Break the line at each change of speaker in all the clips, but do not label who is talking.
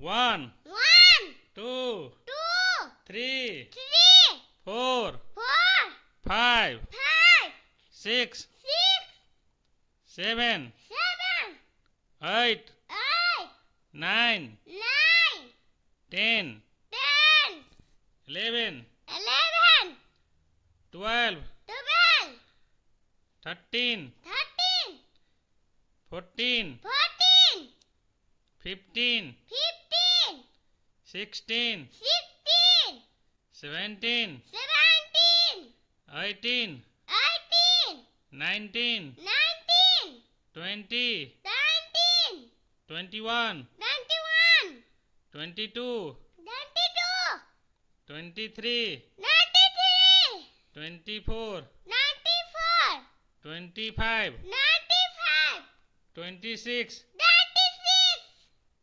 One,
One,
two,
two,
three,
three,
four,
four,
five,
five,
six,
six,
seven,
seven,
8,
eight,
9,
nine,
10,
10,
11,
11,
12,
12,
13,
13,
14,
14,
15,
15,
16,
16,
17,
17,
18,
18,
19,
19,
20,
19,
21,
21,
22,
22,
23,
93,
24,
94,
25,
95,
26,
96,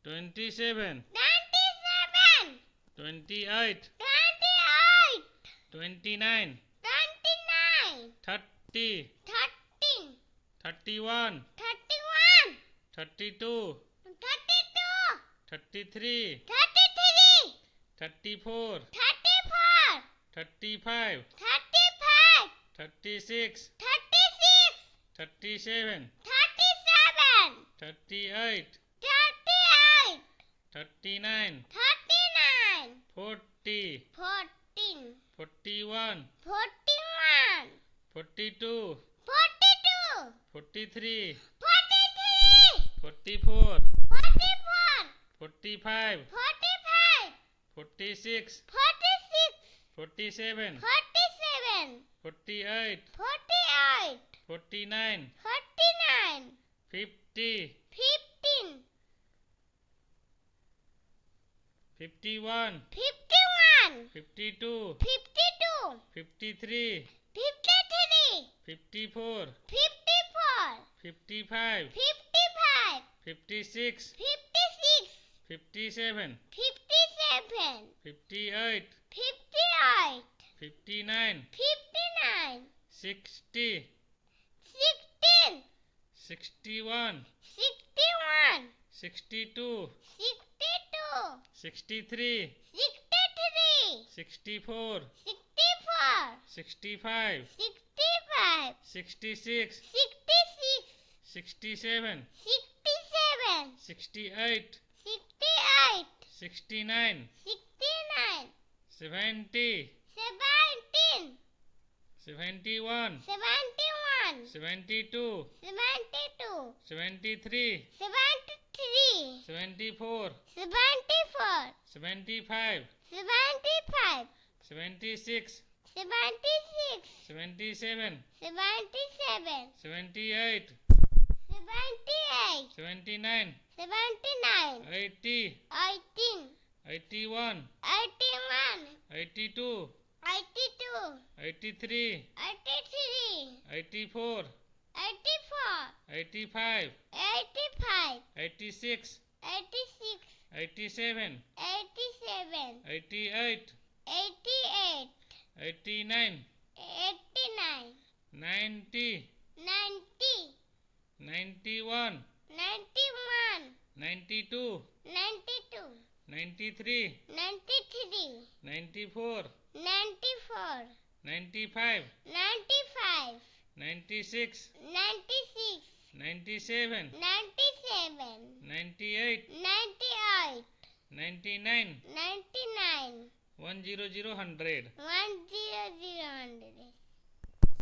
27,
97,
28,
28,
29,
29,
30,
13,
31,
31,
32,
32,
33,
33,
34,
34,
35,
35,
36,
36,
37,
37,
38,
38,
39,
39,
40,
14,
41,
41,
42,
42,
43,
43,
44,
44,
45,
45,
46,
46,
47,
47,
48,
48,
49,
49,
50,
15,
51,
51,
52,
52,
53,
53,
54,
54,
55,
55,
56,
56,
57,
57,
58,
58,
59,
59,
60,
16,
61,
61,
62,
62,
63,
63,
64,
64,
65,
65,
66,
66,
67,
67,
68,
68,
69,
69,
70,
17,
71,
71,
72,
72,
73,
73,
74,
74,
75,
75,
76,
76,
77,
77,
78,
78,
79,
79,
80,
18,
81,
81,
82,
82,
83,
83,
84,
84,
85,
85,
86,
86,
87,
87,
88,
88,
89,
89,
90,
90,
91,
91,
92,
92,
93,
93,
94,
94,
95,
95,
96,
96,
97,
97,
98,
98,
99,
99,
100, 100.
100,